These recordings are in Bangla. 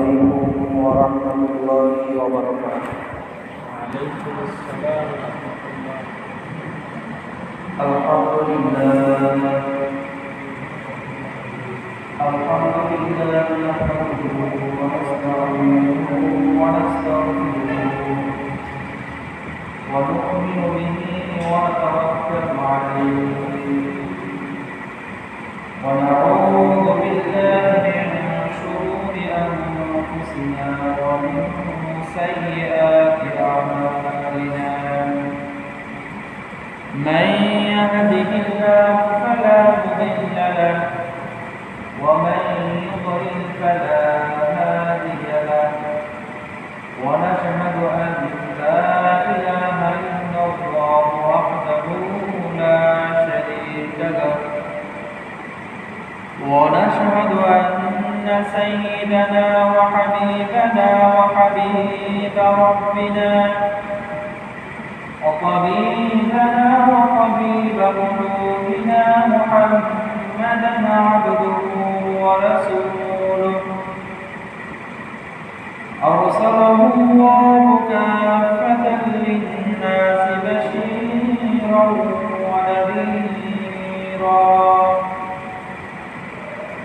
عليكم ورحمة الله وبركاته. وعليكم السلام ورحمة الله. الحمد لله نحمده ونستعينه ونستغفره ونؤمن به ونتوكل عليه ونعوذ بالله من شرور أنفسنا ومن سيئات أعمالنا. من يهده الله فلا مضل له ومن يضلل فلا هادي له ونشهد أن لا إله إلا الله وحده لا شريك له ونشهد أن سيدنا وحبيبنا وحبيب ربنا وطبيبنا وطبيب قلوبنا محمدا عبده ورسوله أرسله الله كافة للناس بشيرا ونذيرا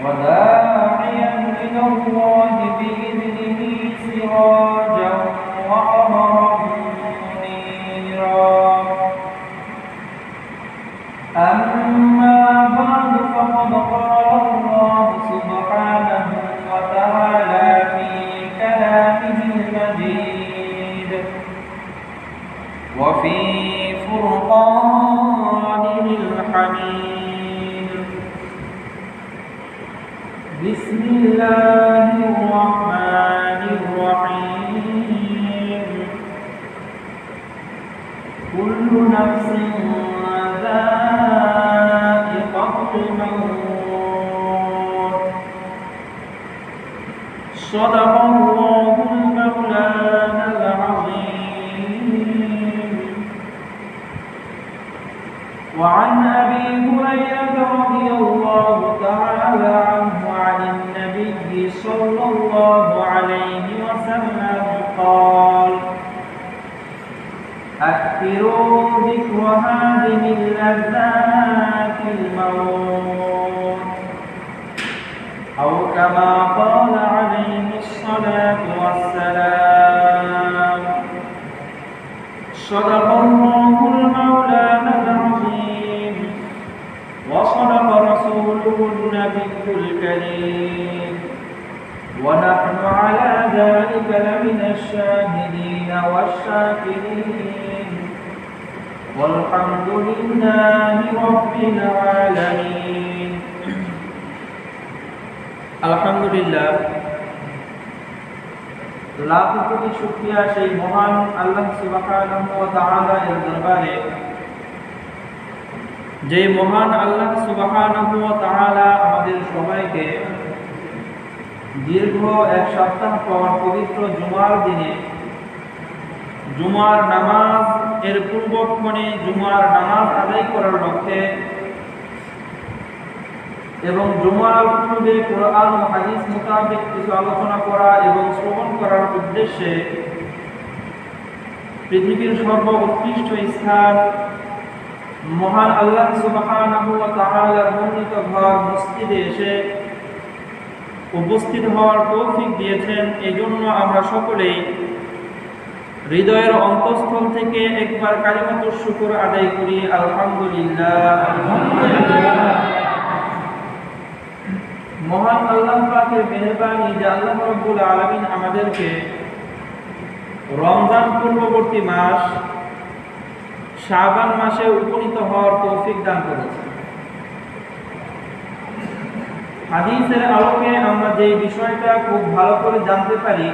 وداعيا إلى الله بإذنه سراجا وقمرا منيرا. أما بعد فقد قال الله سبحانه وتعالى في كلامه المجيد وفي فرقانه الحميد. بسم الله الرحمن الرحيم. كل نفس ذائقة الموت. صدق الله المولانا العظيم. وعن أبي هريرة رضي الله تعالى عنه عن النبي صلى الله عليه وسلم قال: أكثروا ذكر هذه اللذات الموت، أو كما قال عليه الصلاة والسلام. صدق الله المولانا العظيم وصدق رسوله النبي الكريم، ونحن على ذلك لمن الشاهدين والشاكرين، والحمد لله رب العالمين. আলহামদুলিল্লাহ, লাখ কোটি শুকরিয়া সেই মহান আল্লাহ সুবহানাহু ওয়া তাআলা এর দরবারে, যে মহান আল্লাহ সুবহানাহু ওয়া তাআলা আমাদের সবাইকে দীর্ঘ এক সপ্তাহ পর পবিত্র জুমার দিনে জুমার নামাজ এর পূর্বক্ষণে জুমার নামাজ আদায় করার লক্ষ্যে এবং জুমার পূর্বে কোরআন ও হাদিস মোতাবেক কিছু আলোচনা করা এবং শ্রবণ করার উদ্দেশ্যে পৃথিবীর সর্বোৎকৃষ্ট স্থান মহান আল্লাহ সুবহানাহু ওয়া তাআলার মনোনীত ঘর মসজিদে এসে উপস্থিত হওয়ার তৌফিক দিয়েছেন। এজন্য আমরা সকলেই হৃদয়ের অন্তঃস্থল থেকে একবার কালিমাতুশ শুকর আদায় করি, আলহামদুলিল্লাহ। মহান আল্লাহ পাকের মেহেরবানি যে আল্লাহ রাব্বুল আলামিন আমাদেরকে রমজান পূর্ববর্তী মাস শাবান মাসে উপনীত হওয়ার তৌফিক দান করেছেন। হাদিসের আলোকে আমরা যে বিষয়টা খুব ভালো করে জানতে পারি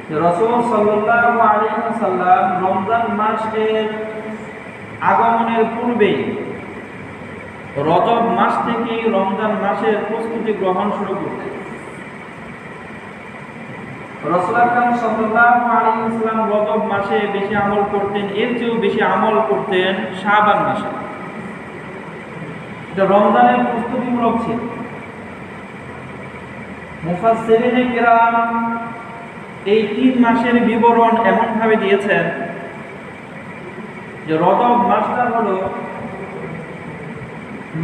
যে রাসূল সাল্লাল্লাহু আলাইহি ওয়াসাল্লাম রমজান মাসের আগমনের পূর্বেই রজব মাস থেকে রমজান মাসের প্রস্তুতি গ্রহণ শুরু করতেন। রাসূল আকরাম সাল্লাল্লাহু আলাইহি ওয়াসাল্লাম রজব মাসে বেশি আমল করতেন, এর চেয়েও বেশি আমল করতেন শাবান মাসে। এটা রমজানের প্রস্তুতিমূলক ছিল। মুফাসসিরিনে কিরাম এই 3 মাসের বিবরণ এমনভাবে দিয়েছেন যে রজব মাসটা হলো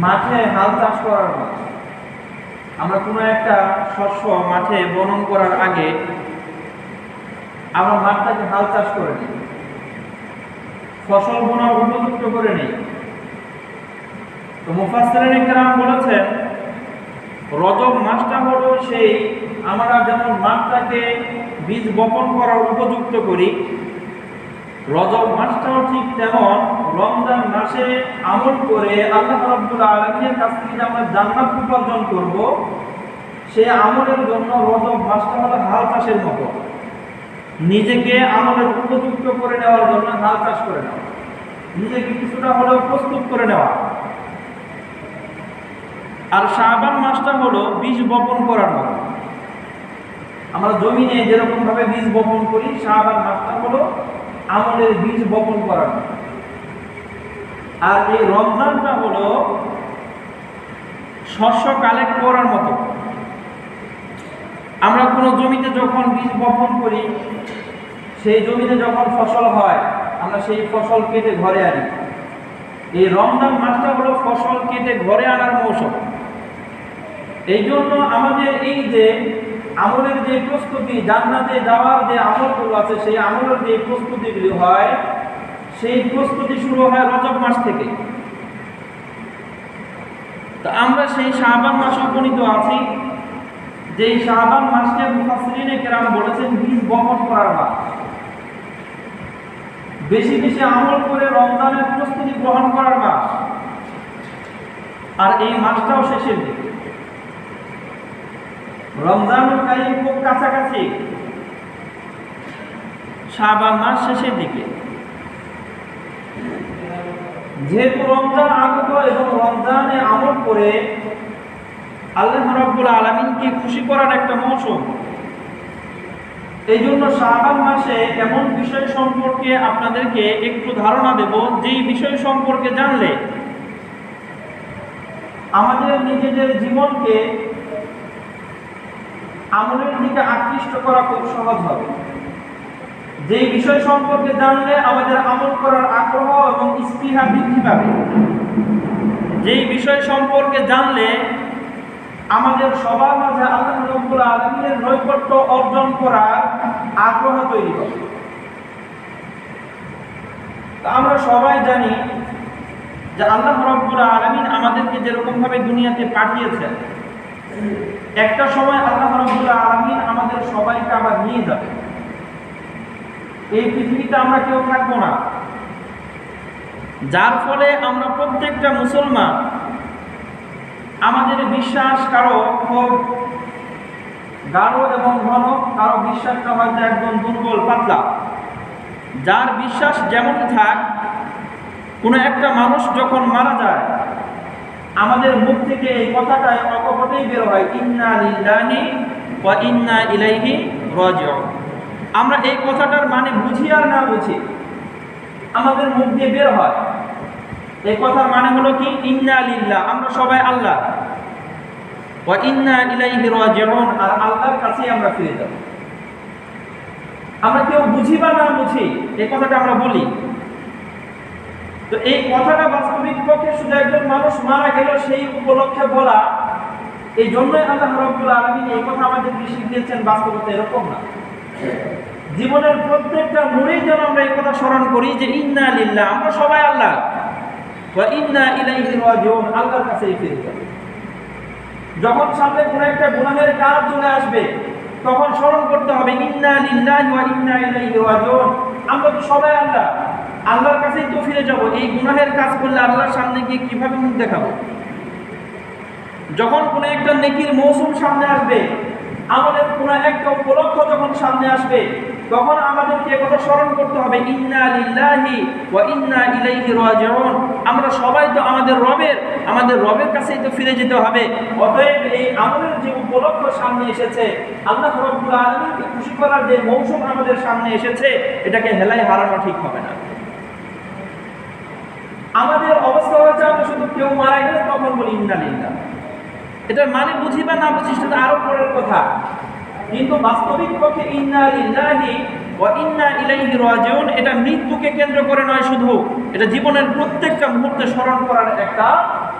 মাঠে হাল চাষ করার মাস। আমরা কোনো একটা শস্য মাঠে বপন করার আগে আমরা মাঠটাকে হাল চাষ করে নিই, ফসল বোনার উপযুক্ত করে নিই। তো মুফাসসিরিনে কিরাম বলেছেন রজব মাসটা হলো সেই আমরা যেমন মাঠটাকে বীজ বপন করার উপযুক্ত করি, রজব মাসটাও ঠিক তেমন রমজান মাসে আমল করে আল্লাহ রাব্বুল আলামিনের কাছ থেকে আমরা জান্নাত উপার্জন করব, সেই আমলের জন্য রজব মাসটা হলো হাল চাষের মতো। নিজেকে আমলের উপযুক্ত করে নেওয়ার জন্য হাল চাষ করে নেওয়া, নিজেকে কিছুটা হলেও প্রস্তুত করে নেওয়া। আর শাবান মাসটা হলো বীজ বপন করার মতো। আমরা জমিনে যেরকম ভাবে বীজ বপন করি, শাবান মাসটা হলো আমলের বীজ বপন করার মতো। আর এই রমজানটা হলো শস্য কালেক্ট করার মতো। আমরা কোনো জমিতে যখন বীজ বপন করি, সেই জমিতে যখন ফসল হয় আমরা সেই ফসল কেটে ঘরে আনি। এই রমজান মাসটা হলো ফসল কেটে ঘরে আনার মৌসুম। এই জন্য আমাদের এই যে আমলের যে প্রস্তুতি, জান্নাতে যাওয়ার যে আমলগুলো আছে, সেই আমলের যে প্রস্তুতিগুলি হয়, সেই প্রস্তুতি শুরু হয় রজব মাস থেকে। তো আমরা সেই শাবান মাসে উপনীত আছি, যেই শাবান মাসকে মুফাসসিরিনে কেরাম বলেছেন বীজ বপন করার মাস। বেশি বেশি আমল করে রমজানের প্রস্তুতি গ্রহণ করার মাস। আর এই মাসটাও শেষের দিকে, রমজানুল কারীম খুব কাছাকাছি, শাবান মাস শেষের দিকে। যেহেতু রমজান আগত এবং রমজানে আমল করে আল্লাহ রাব্বুল আলামিনকে খুশি করার একটা মৌসুম, এই জন্য শাবান মাসে এমন বিষয় সম্পর্কে আপনাদেরকে একটু ধারণা দেব, যেই বিষয় সম্পর্কে জানলে আমাদের নিজেদের জীবনকে আমলের দিকে আকৃষ্ট করা খুব সহজ হবে। যেই বিষয় সম্পর্কে জানলে আমাদের আমল করার আগ্রহ এবং স্পৃহা বৃদ্ধি পাবে। যেই বিষয় সম্পর্কে জানলে আমাদের সবার মাঝে আল্লাহ রাব্বুল আলামিনের নৈকট্য অর্জন করার আগ্রহ তৈরি হবে। আমরা সবাই জানি যে আল্লাহ রাব্বুল আলামিন আমাদেরকে যেরকম ভাবে দুনিয়াতে পাঠিয়েছেন, একটা সময় আল্লাহ রাব্বুল আলামিন আমাদের সবাইকে আবার নিয়ে যাবে। এই পৃথিবীতে আমরা কেউ থাকবো না, যার ফলে আমরা প্রত্যেকটা মুসলমান আমাদের বিশ্বাস কারো খুব গাঢ় এবং ঘন, কারো বিশ্বাসটা হয়তো একদম দুর্বল পাতলা। যার বিশ্বাস যেমন থাক, কোনো একটা মানুষ যখন মারা যায় আমাদের মুখ থেকে এই কথাটাই অকপটেই বের হয়, ইন্না লিল্লাহি ওয়া ইন্না ইলাইহি রাজিউন। আমরা এই কথাটার মানে বুঝি আর না বুঝি, আমাদের মুখ দিয়ে বের হয়। এই কথার মানে হলো কি, ইন্না লিল্লাহ, আমরা সবাই আল্লাহ, ওয়া ইন্না ইলাইহি রাজিউন, আর আল্লাহর কাছেই আমরা ফিরে যাব। আমরা কেউ বুঝি বা না বুঝি এই কথাটা আমরা বলি। তো এই কথাটা বাস্তবিক পক্ষে শুধু একজন মানুষ মারা গেল সেই উপলক্ষে বলা, এই জন্যই আল্লাহ রাব্বুল আলামিন এই কথা আমাদেরকে শিখিয়েছেন। বাস্তবতা এরকম না। জীবনের প্রত্যেকটা মোড়েই যেন আমরা এই কথা স্মরণ করি যে ইন্না লিল্লাহ, আমরা সবাই আল্লাহ, ওয়া ইন্না ইলাইহি রাজিউন, আল্লাহর কাছেই ফিরে যাব। যখন সামনে কোনো একটা গুনাহের কাজ চলে আসবে তখন স্মরণ করতে হবে ইন্না লিল্লাহি ওয়া ইন্না ইলাইহি রাজিউন, আমরা তো সবাই আল্লাহ, আল্লাহর কাছেই তো ফিরে যাব। এই গুনাহের কাজ করলে আল্লাহর সামনে গিয়ে কিভাবে মুখ দেখাবো? যখন কোনো একটা নেকির মৌসুম সামনে আসবে, আমাদের কোনো একটা উপলক্ষ যখন সামনে আসবে, তখন আমাদেরকে কথা স্মরণ করতে হবে ইন্না লিল্লাহি ওয়া ইন্না ইলাইহি রাজিউন, আমরা সবাই তো আমাদের রবের কাছেই তো ফিরে যেতে হবে। অতএব এই আমলের যে উপলক্ষ সামনে এসেছে, আল্লাহ রাব্বুল আলামিনকে খুশি করার যে মৌসুম আমাদের সামনে এসেছে, এটাকে হেলায় হারানো ঠিক হবে না। আমাদের অবস্থা হচ্ছে আমরা শুধু কেউ মারা গেলে তখন বলি ইন্না লিল্লাহ, এটার মানে বুঝি বা না বুঝি সেটা আরো পরের কথা, কিন্তু বাস্তবিক পক্ষে ইন্না লিল্লাহি ওয়া ইন্না ইলাইহি রাজিউন এটা মৃত্যুকে কেন্দ্র করে নয়, শুধু এটা জীবনের প্রত্যেকটা মুহূর্তে স্মরণ করার একটা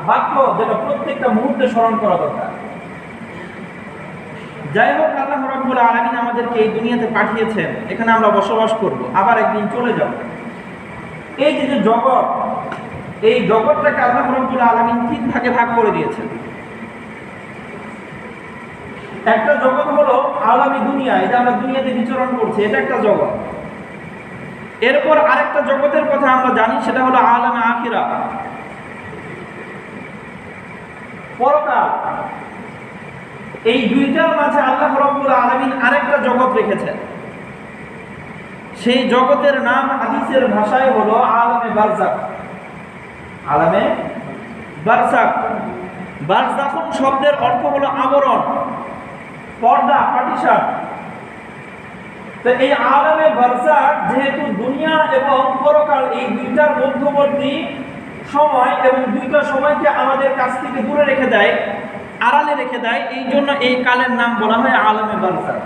বাক্য, যেটা প্রত্যেকটা মুহূর্তে স্মরণ করা দরকার। যাই হোক, আল্লাহ রাব্বুল আলামিন আমাদেরকে এই দুনিয়াতে পাঠিয়েছেন, এখানে আমরা বসবাস করব, আবার একদিন চলে যাব। এই যে জগৎ, এই জগৎটাকে আল্লাহ রাব্বুল আলামিন তিন ভাগে ভাগ করে দিয়েছেন। একটা জগৎ হলো আলামী দুনিয়া, এটা আমরা দুনিয়াতে বিচরণ করছি, এটা একটা জগৎ। এরপর আরেকটা জগতের কথা আমরা জানি, সেটা হলো আলামে আখিরা, পরকাল। এই দুইটার মাঝে আল্লাহ রাব্বুল আলামিন আরেকটা জগৎ রেখেছেন। সেই জগতের নাম হাদিসের ভাষায় হলো আলামে বারজাখ। আলামে বারজাখ, বারজাখুন শব্দের অর্থ হলো আবরণ, পর্দা, পার্টিশন। তো এই আলামে বারজাখ যেহেতু দুনিয়া এবং পরকাল এই দুইটার মধ্যবর্তী সময়, এবং দুইটা সময়কে আমাদের কাছ থেকে দূরে রেখে দেয়, আড়ালে রেখে দেয়, এই জন্য এই কালের নাম বলা হয় আলামে বারজাখ।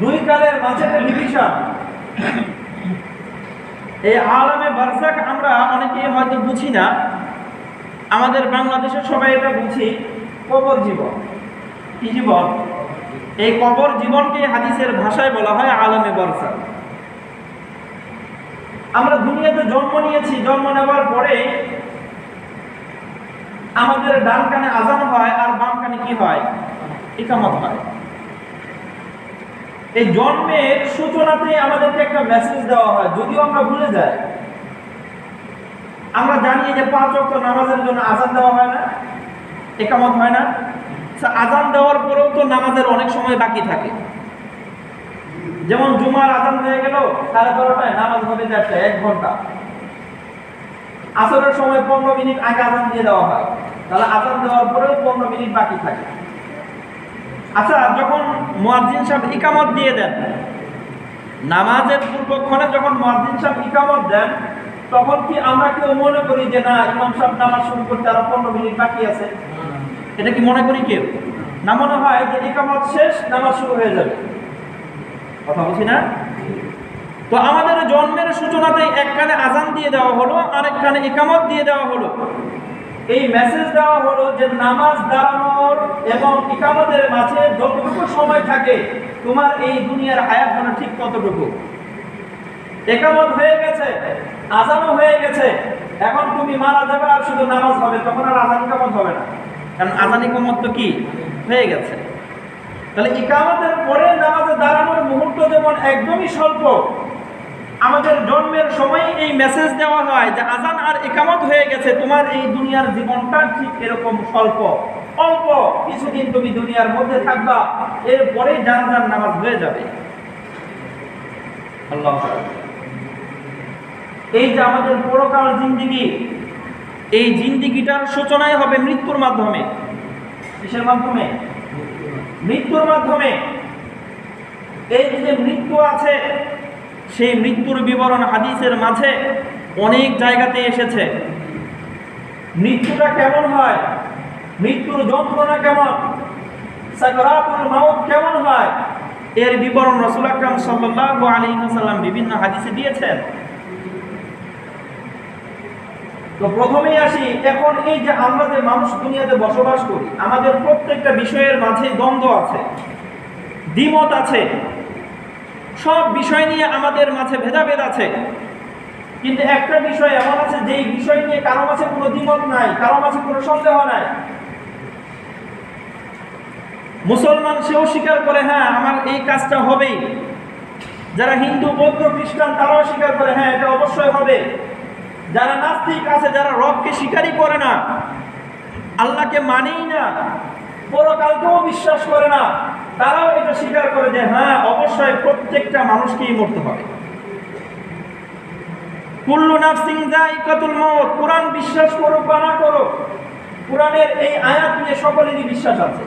দুই কালের মাঝে ডিভিশন। এই আলামে বারজাখ আমরা অনেকেই হয়তো বুঝি না, আমাদের বাংলাদেশের সবাই এটা বুঝি, কবর জীবন। কি জীবন? এই কবর জীবনকে হাদিসের ভাষায় বলা হয় আলামে বারজাখ। আমরা দুনিয়াতে জন্ম নিয়েছি, জন্ম নেওয়ার পরে আমাদের ডান কানে আজান হয় আর বাম কানে কি হয়? ইকামত হয়। এই জন্মের সূচনাতেই আমাদেরকে একটা মেসেজ দেওয়া হয়, যদিও আমরা ভুলে যাই। আমরা জানি যে 5 ওয়াক্ত নামাজের জন্য আজান দেওয়া হয় না, ইকামত হয় না। আজান দেওয়ার পরেও তো নামাজের অনেক সময় বাকি থাকে। যেমন জুমার আজান হয়ে গেল 12:30টায়, নামাজ হবে 4টায়, 1 ঘন্টা। আসরের সময় 15 মিনিট আগে আজান দিয়ে দেওয়া হয়, তাহলে আজান দেওয়ার পরেও 15 মিনিট বাকি থাকে। আচ্ছা, যখন মুয়াজ্জিন সাহেব ইকামত দিয়ে দেন, নামাজের পূর্বক্ষণে যখন মুয়াজ্জিন সাহেব ইকামত দেন, তখন কি আমরা কেউ মনে করি যে না, ইমাম সাহেব নামাজ শুরু করতে আরো 15 মিনিট বাকি আছে? এটা কি মনে করি কেউ? না, মনে হয় যে ইকামত শেষ, নামাজ শুরু হয়ে যাবে। কথা বলছি না? তো আমাদের জন্মের সূচনাতে এক কানে আজান দিয়ে দেওয়া হলো, আরেক কানে ইকামত দিয়ে দেওয়া হলো। এই মেসেজ দেওয়া হলো যে নামাজ দাঁড়ানোর এবং ইকামতের মাঝে যতটুকু সময় থাকে, তোমার এই দুনিয়ার হায়াত মানে ঠিক ততটুকু। ইকামত হয়ে গেছে, আজানও হয়ে গেছে, এখন তুমি মারা যাবে আর শুধু নামাজ হবে, তখন আর আজান ইকামত হবে না, কারণ আজান ইকামত তো কি হয়ে গেছে। তাহলে ইকামতের পরে নামাজে দাঁড়ানোর মুহূর্ত যেমন একদমই স্বল্প, আমাদের জন্মের সময় এই মেসেজ দেওয়া হয় যে আজান আর ইকামত হয়ে গেছে, তোমার এই দুনিয়ার জীবনটা ঠিক এরকম স্বল্প, অল্প কিছুদিন তুমি দুনিয়ার মধ্যে থাকবা, এরপরে জানাজার নামাজ হয়ে যাবে। আল্লাহ, এই যে আমাদের পরকাল জিন্দিগি, এই জিন্দিগিটার সূচনাই হবে মৃত্যুর মাধ্যমে। কিসের মাধ্যমে? মৃত্যুর মাধ্যমে। এই যে মৃত্যু আছে, সেই মৃত্যুর বিবরণ হাদিসের মাঝে অনেক জায়গাতে এসেছে। মৃত্যুটা কেমন হয়, মৃত্যুর যন্ত্রণা কেমন, সাকরাতুল মাউত কেমন হয়, এর বিবরণ রাসূল আকরাম সাল্লাল্লাহু আলাইহি ওয়াসাল্লাম বিভিন্ন হাদিসে দিয়েছেন। তো প্রথমেই আসি, এখন এই যে আমরা যে মানুষ দুনিয়াতে বসবাস করি, আমাদের প্রত্যেকটা বিষয়ের মাঝে দ্বন্দ্ব আছে, দ্বিমত আছে, সব বিষয় নিয়ে আমাদের মাঝে ভেদাভেদ আছে। কিন্তু একটা বিষয় এমন আছে, যেই বিষয় নিয়ে কারো মাঝে কোনো দ্বিমত নাই, কারো মাঝে কোনো সন্দেহ নাই। মুসলমান সেও স্বীকার করে, হ্যাঁ আমার এই কাজটা হবেই। যারা হিন্দু, বৌদ্ধ, খ্রিস্টান তারাও স্বীকার করে, হ্যাঁ এটা অবশ্যই হবে। যারা নাস্তিক আছে, যারা রবকে স্বীকারই করে না, আল্লাহকে মানেই না, পরকালকেও বিশ্বাস করে না, তারাও এটা স্বীকার করে যে হ্যাঁ অবশ্যই প্রত্যেকটা মানুষকেই মরতে হবে। কুল্লু নাফসিন যায়িকাতুল মাউত, কুরআন বিশ্বাস করো বা না করো, কুরআনের এই আয়াত নিয়ে সকলেরই বিশ্বাস আছে,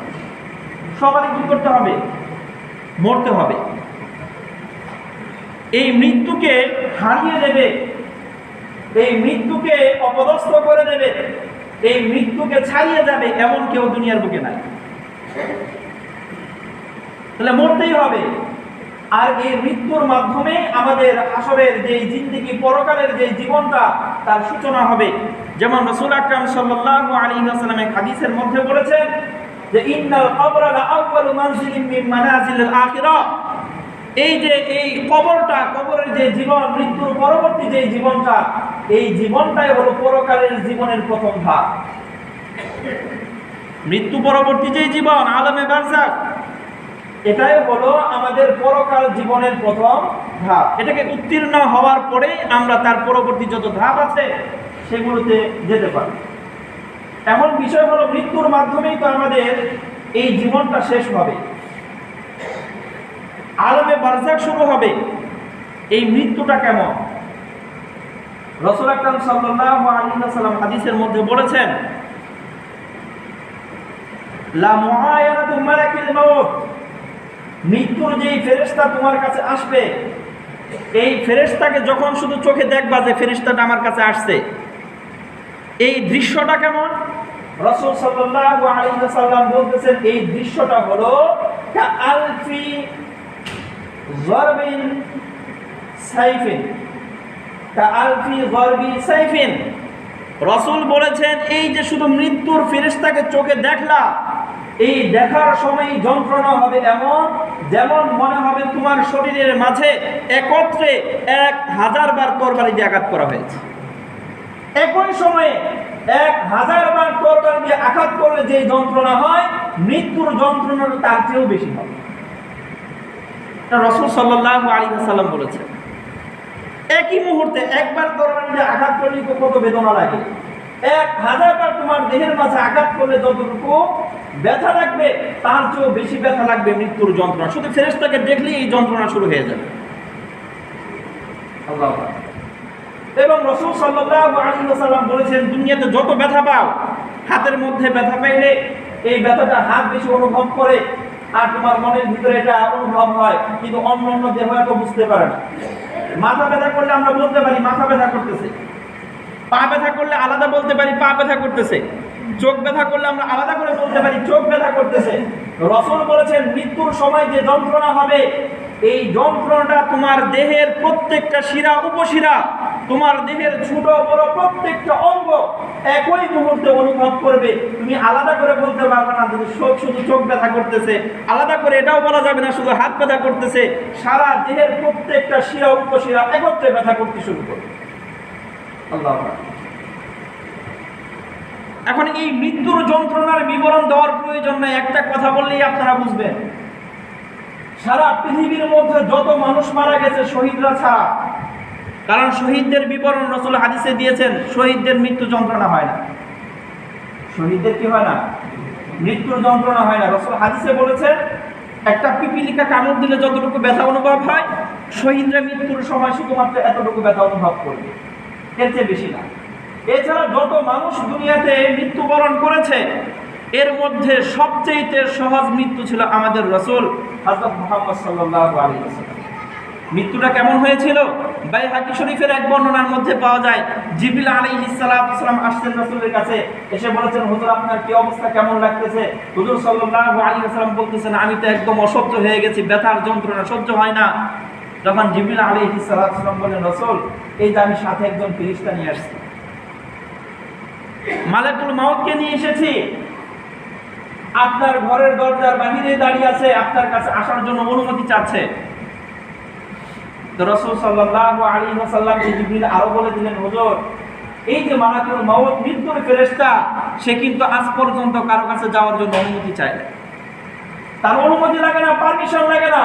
সবারই কি করতে হবে? মরতে হবে। এই মৃত্যুকে হারিয়ে দেবে, এই মৃত্যুকে অপদস্থ করে দেবে, এই মৃত্যুকে ছাড়িয়ে যাবে এমন কেউ দুনিয়ার বুকে নাই। তাহলে মরতেই হবে। আর এই মৃত্যুর মাধ্যমে আমাদের হাসরের যে জিন্দেগি, পরকালের যে জীবনটা, তার সূচনা হবে। যেমন রাসূল আকরাম সাল্লাল্লাহু আলাইহি ওয়াসাল্লাম এক হাদিসের মধ্যে বলেছেন যে ইন্নাল কবরা লা আউয়ালু মানজিলিন মিন মানাজিলিল আখিরাহ। এই যে এই কবরটা, কবরের যে জীবন, মৃত্যুর পরবর্তী যে জীবনটা, এই জীবনটাই হলো পরকালের জীবনের প্রথম ধাপ। মৃত্যু পরবর্তী যে জীবন, আলমে বারজাখ, এটাই হলো আমাদের পরকাল জীবনের প্রথম ধাপ। এটাকে উত্তীর্ণ হওয়ার পরে আমরা তার পরবর্তী যত ধাপ আছে সেগুলোতে যেতে পারি। এমন বিষয় হলো মৃত্যুর মাধ্যমেই তো আমাদের এই জীবনটা শেষ হবে, আলমে বারজাখ শুরু হবে। এই মৃত্যুটা কেমন? রাসূল আকরাম সাল্লাল্লাহু আলাইহি ওয়াসাল্লাম হাদিসের মধ্যে বলেছেন, লা মুআয়ানাতু মালাকিল মাউত, মৃত্যুর যেই ফেরেশতা তোমার কাছে আসবে, এই ফেরেশতাকে যখন শুধু চোখে দেখবা যে ফেরেশতাটা আমার কাছে আসছে, এই দৃশ্যটা কেমন? রাসূল সাল্লাল্লাহু আলাইহি ওয়াসাল্লাম বলতেছেন, এই দৃশ্যটা হলো কাআলফি যারবিন সাইফিন, কাআলফি যারবি সাইফিন। রাসূল বলেছেন, এই যে শুধু মৃত্যুর ফেরেশতাকে চোখে দেখলা, এই দেখার সময় যন্ত্রণা হবে এমন, যেমন মনে হবে তোমার শরীরের মাঝে একত্রে 1000 বার তরবারি দিয়ে আঘাত করা হয়েছে। একই সময়ে 1000 বার তরবারি দিয়ে আঘাত করলে যে যন্ত্রণা হয়, মৃত্যুর যন্ত্রণাটা তার চেয়েও বেশি হবে। রাসূল সাল্লাল্লাহু আলাইহি ওয়াসাল্লাম বলেছেন, একই মুহূর্তে একবার তরবারি দিয়ে আঘাত করলে কত বেদনা লাগে, 1000 বার তোমার দেহের মাঝে আঘাত করলে যতটুকু ব্যথা লাগবে, তার চেয়েও বেশি ব্যথা লাগবে মৃত্যুর যন্ত্রণা। শুধু ফেরেশতাকে দেখলেই এই যন্ত্রণা শুরু হয়ে যাবে। আল্লাহু আকবার। এবং রাসূল সাল্লাল্লাহু আলাইহি ওয়াসাল্লাম বলেছেন, দুনিয়াতে যত ব্যথা পাও, হাতের মধ্যে ব্যথা পাইলে এই ব্যথাটা হাত বেশি অনুভব করে, আর তোমার মনের ভিতরে এটা অনুভব হয়, কিন্তু অন্য দেহ এত বুঝতে পারে না। মাথা ব্যথা করলে আমরা বলতে পারি মাথা ব্যথা করতেছে, পা ব্যথা করলে আলাদা বলতে পারি পা ব্যথা করতেছে, চোখ ব্যথা করলে আমরা আলাদা করে বলতে পারি চোখ ব্যথা করতেছে। রাসূল বলেছেন, মৃত্যুর সময় যে যন্ত্রণা হবে, এই যন্ত্রণাটা তোমার দেহের প্রত্যেকটা শিরা উপশিরা, তোমার দেহের ছোট বড় প্রত্যেকটা অঙ্গ একই মুহূর্তে অনুভব করবে। তুমি আলাদা করে বলতে পারবে না যে শুধু চোখ ব্যথা করতেছে, আলাদা করে এটাও বলা যাবে না শুধু হাত ব্যথা করতেছে। সারা দেহের প্রত্যেকটা শিরা উপশিরা একত্রে ব্যথা করতে শুরু করবে। আল্লাহু আকবার। এখন এই মৃত্যুর যন্ত্রণার বিবরণ দেওয়ার প্রয়োজন নাই, একটা কথা বললেই আপনারা বুঝবেন। সারা পৃথিবীর মধ্যে যত মানুষ মারা গেছে শহীদরা ছাড়া, কারণ শহীদদের বিবরণ রাসূল হাদিসে দিয়েছেন, শহীদদের মৃত্যু যন্ত্রণা হয় না। শহীদদের কি হয় না? মৃত্যুর যন্ত্রণা হয় না। রাসূল হাদিসে বলেছেন, একটা পিপিলিকা কামড় দিলে যতটুকু ব্যথা অনুভব হয়, শহীদরা মৃত্যুর সময় শুধুমাত্র এতটুকু ব্যথা অনুভব করবে, এর চেয়ে বেশি না। এছাড়া যত মানুষ দুনিয়াতে মৃত্যুবরণ করেছে, এর মধ্যে সবচেয়ে সহজ মৃত্যু ছিল আমাদের রাসূল হযরত মুহাম্মদ সাল্লাল্লাহু আলাইহি ওয়াসাল্লাম। মৃত্যুটা কেমন হয়েছিল? বাইহাকী শরীফের এক বর্ণনার মধ্যে পাওয়া যায়, জিবরিল আলাইহিস সালাম আসছেন রাসূলের কাছে, এসে বলেছেন, হুজুর আপনার কি অবস্থা, কেমন লাগতেছে? হুজুর সাল্লাল্লাহু আলাইহি ওয়াসাল্লাম বলতেছেন, আমি তো একদম অসহ্য হয়ে গেছি, ব্যথার যন্ত্রণা সহ্য হয় না। তখন জিবরিল আলাইহিস সালাম বলেন, রাসূল এই যে আমি সাথে একজন ফেরেশতা নিয়ে আসছি, মালাকুল মাউতকে নিয়ে এসেছি, আপনার ঘরের দরজার বাহিরে দাঁড়িয়ে আছে, আপনার কাছে আসার জন্য অনুমতি চাচ্ছে। তো রাসূল সাল্লাল্লাহু আলাইহি ওয়াসাল্লাম জিবরিল আরো বলে দিলেন, হুজুর এই যে মালাকুল মাউত মৃত্যুর ফেরেশতা, সে কিন্তু আজ পর্যন্ত কারো কাছে যাওয়ার জন্য অনুমতি চায় না, তার অনুমতি লাগে না, পারমিশন লাগে না।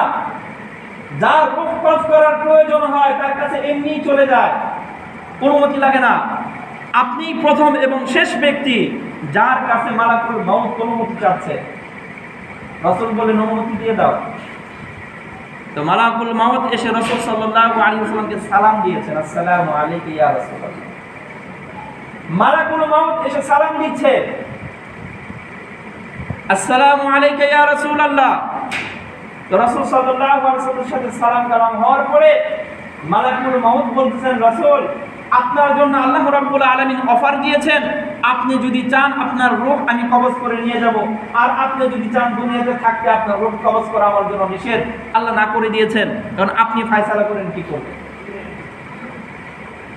যার রূহ কবজ করার প্রয়োজন হয় তার কাছে এমনিই চলে যায়, অনুমতি লাগে না। আপনি প্রথম এবং শেষ ব্যক্তি যার কাছে মালাকুল মাউত অনুমতি চাচ্ছে। রাসূল বলেন, অনুমতি দিয়ে দাও। তো মালাকুল মাউত এসে রাসূল সাল্লাল্লাহু আলাইহি ওয়াসাল্লামকে সালাম দিয়েছেন, আসসালামু আলাইকা ইয়া রাসূলুল্লাহ। মালাকুল মাউত এসে সালাম দিচ্ছে, আসসালামু আলাইকা ইয়া রাসূলুল্লাহ। তো রাসূল সাল্লাল্লাহু আলাইহি ওয়াসাল্লামের সাথে সালাম কালাম হওয়ার পরে মালাকুল মাউত বলতেছেন, রাসূল আপনার জন্য আল্লাহ রাব্বুল আলামিন অফার দিয়েছেন, আপনি যদি চান আপনার রূহ আমি কবজ করে নিয়ে যাব, আর আপনি যদি চান দুনিয়াতে থাকতে আপনার রূহ কবজ করা আমার জন্য নিষেধ, আল্লাহ না করে দিয়েছেন। কারণ আপনি ফয়সালা করেন কি করবেন।